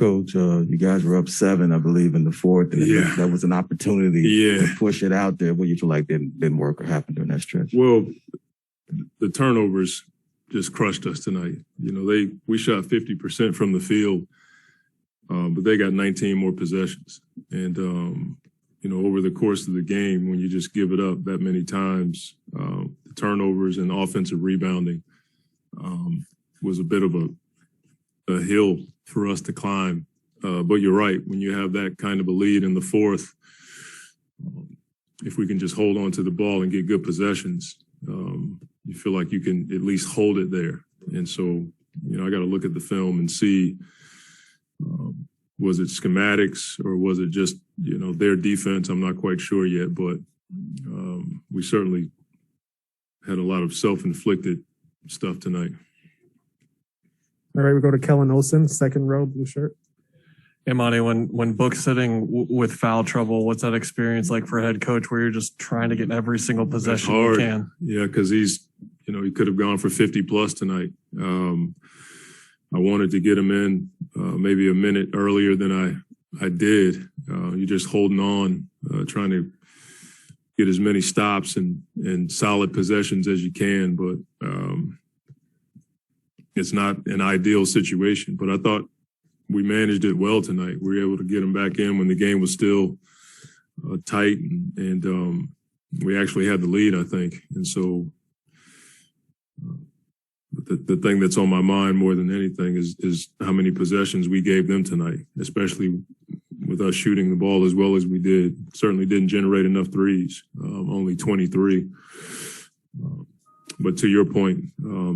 Coach, you guys were up 7, I believe, in the fourth. And that was an opportunity to push it out there. What you feel like didn't work or happen during that stretch? Well, the turnovers just crushed us tonight. We shot 50% from the field, but they got 19 more possessions. And, over the course of the game, when you just give it up that many times, the turnovers and offensive rebounding was a bit of a hill for us to climb. But you're right, when you have that kind of a lead in the fourth, if we can just hold on to the ball and get good possessions, you feel like you can at least hold it there. And so, I got to look at the film and see, was it schematics or was it just, their defense? I'm not quite sure yet, but we certainly had a lot of self-inflicted stuff tonight. All right, we go to Kellen Olson, second row, blue shirt. Hey, Monty, when book sitting with foul trouble, what's that experience like for a head coach where you're just trying to get every single possession you can? Yeah, because he's, he could have gone for 50 plus tonight. I wanted to get him in maybe a minute earlier than I did. You're just holding on, trying to get as many stops and solid possessions as you can, but it's not an ideal situation. But I thought we managed it well tonight. We were able to get him back in when the game was still tight, and we actually had the lead, I think. And so the thing that's on my mind more than anything is how many possessions we gave them tonight, especially with us shooting the ball as well as we did. Certainly didn't generate enough threes, only 23. But to your point,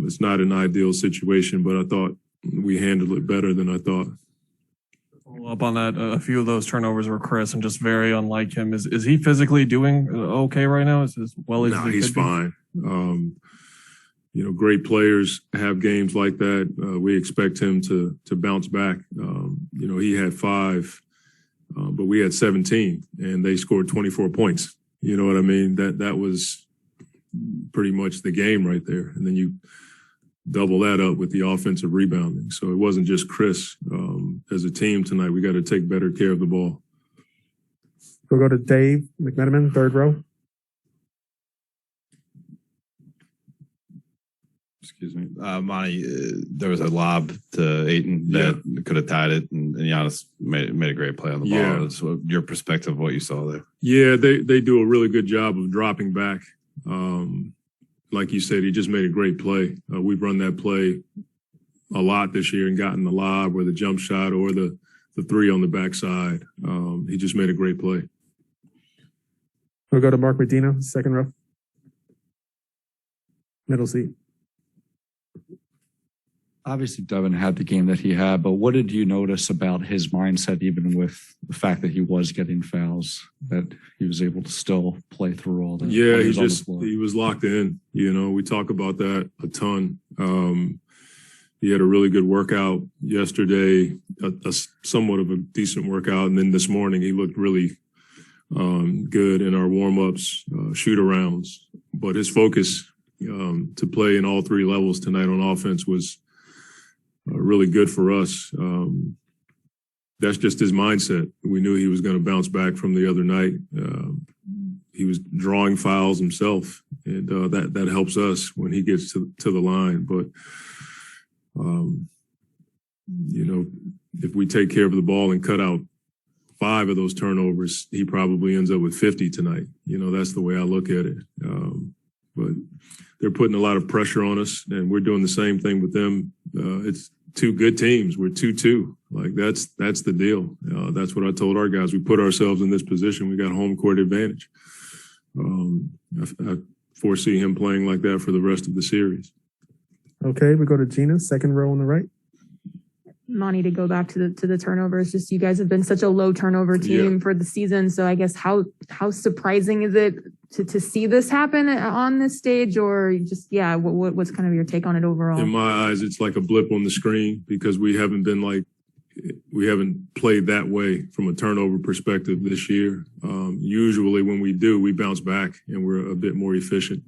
it's not an ideal situation, but I thought we handled it better than I thought. Follow up on that, a few of those turnovers were Chris and just very unlike him. Is he physically doing okay right now? As well as no, he's fine. Great players have games like that. We expect him to bounce back. He had 5, but we had 17, and they scored 24 points. You know what I mean? That was pretty much the game right there. And then you double that up with the offensive rebounding. So it wasn't just Chris. As a team tonight, we got to take better care of the ball. We'll go to Dave McMenamin, third row. Excuse me. Monty, there was a lob to Ayton that could have tied it, and Giannis made a great play on the ball. Yeah. So your perspective of what you saw there. Yeah, they do a really good job of dropping back. Like you said, he just made a great play. We've run that play a lot this year and gotten the lob or the jump shot or the three on the backside. He just made a great play. We'll go to Mark Medina, second row. Middle seat. Obviously, Devin had the game that he had, but what did you notice about his mindset, even with the fact that he was getting fouls, that he was able to still play through all that? Yeah, he was locked in. We talk about that a ton. He had a really good workout yesterday, a somewhat of a decent workout, and then this morning he looked really good in our warm-ups, shoot-arounds. But his focus to play in all 3 levels tonight on offense was really good for us. That's just his mindset. We knew he was going to bounce back from the other night. He was drawing fouls himself, and that helps us when he gets to the line. But, if we take care of the ball and cut out 5 of those turnovers, he probably ends up with 50 tonight. That's the way I look at it. But they're putting a lot of pressure on us, and we're doing the same thing with them. It's 2 good teams. We're 2-2. Like that's the deal. That's what I told our guys. We put ourselves in this position. We got home court advantage. I foresee him playing like that for the rest of the series. Okay, we go to Gina, second row on the right. Monty, to go back to the turnovers, just you guys have been such a low turnover team for the season. So I guess how surprising is it to see this happen on this stage, or just, what's kind of your take on it overall? In my eyes, it's like a blip on the screen because we haven't played that way from a turnover perspective this year. Usually when we do, we bounce back and we're a bit more efficient.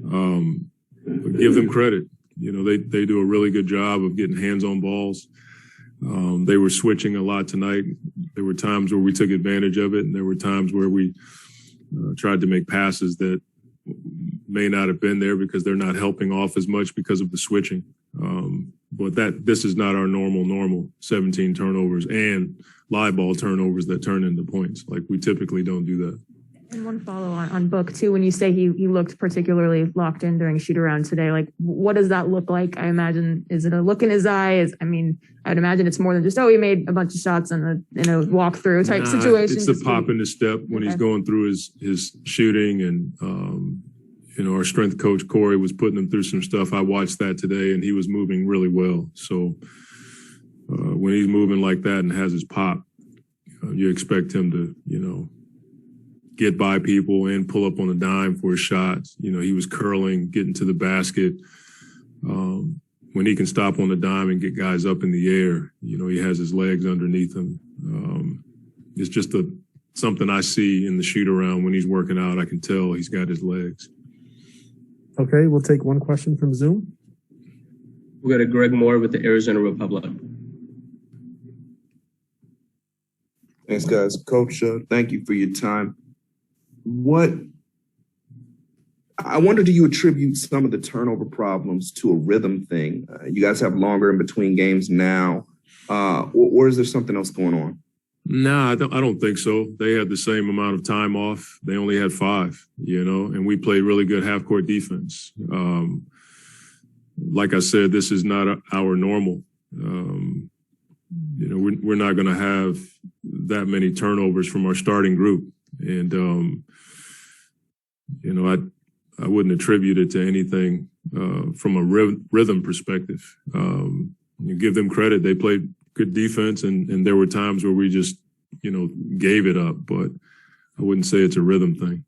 But give them credit. They do a really good job of getting hands on balls. They were switching a lot tonight. There were times where we took advantage of it, and there were times where we tried to make passes that may not have been there because they're not helping off as much because of the switching. But this is not our normal 17 turnovers and live ball turnovers that turn into points. Like, we typically don't do that. And one follow on Book too. When you say he looked particularly locked in during shoot around today, like what does that look like? I imagine, is it a look in his eye? I'd imagine it's more than just, he made a bunch of shots in a walkthrough type situation. It's the pop in the step when he's going through his shooting, and our strength coach Corey was putting him through some stuff. I watched that today, and he was moving really well. So when he's moving like that and has his pop, you expect him to get by people and pull up on a dime for his shots. He was curling, getting to the basket. When he can stop on the dime and get guys up in the air, he has his legs underneath him. It's just something I see in the shoot around when he's working out. I can tell he's got his legs. Okay, we'll take one question from Zoom. We'll go to Greg Moore with the Arizona Republic. Thanks, guys. Coach, thank you for your time. I wonder, do you attribute some of the turnover problems to a rhythm thing? You guys have longer in between games now, or is there something else going on? No, I don't think so. They had the same amount of time off. They only had 5, and we played really good half-court defense. Like I said, this is not our normal. We're not going to have that many turnovers from our starting group. And, I wouldn't attribute it to anything from a rhythm perspective. You give them credit. They played good defense, and there were times where we just, gave it up. But I wouldn't say it's a rhythm thing.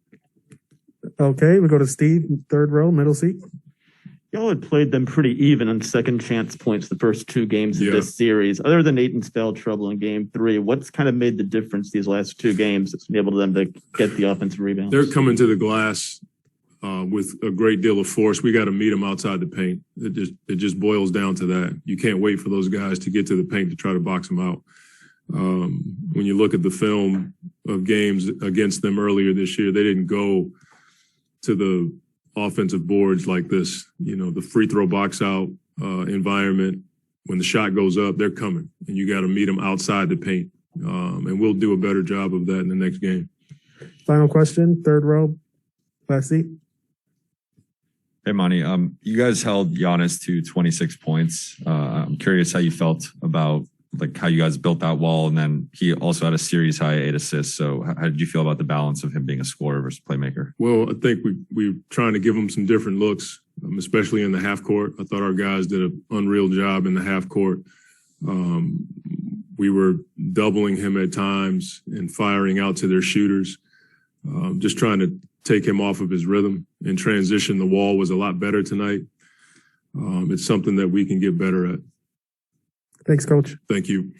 Okay, we go to Steve, third row, middle seat. Y'all had played them pretty even on second chance points the first 2 games of this series. Other than Aiton's foul trouble in game 3, what's kind of made the difference these last 2 games that's enabled them to get the offensive rebounds? They're coming to the glass with a great deal of force. We got to meet them outside the paint. It just boils down to that. You can't wait for those guys to get to the paint to try to box them out. When you look at the film of games against them earlier this year, they didn't go to the offensive boards like this. The free throw box out environment. When the shot goes up, they're coming, and you got to meet them outside the paint. And we'll do a better job of that in the next game. Final question, third row, last seat. Hey, Monty, you guys held Giannis to 26 points. I'm curious how you felt about how you guys built that wall, and then he also had a series high 8 assists. So how did you feel about the balance of him being a scorer versus playmaker? Well, I think we were trying to give him some different looks, especially in the half court. I thought our guys did an unreal job in the half court. We were doubling him at times and firing out to their shooters, just trying to take him off of his rhythm. In transition, the wall was a lot better tonight. It's something that we can get better at. Thanks, Coach. Thank you.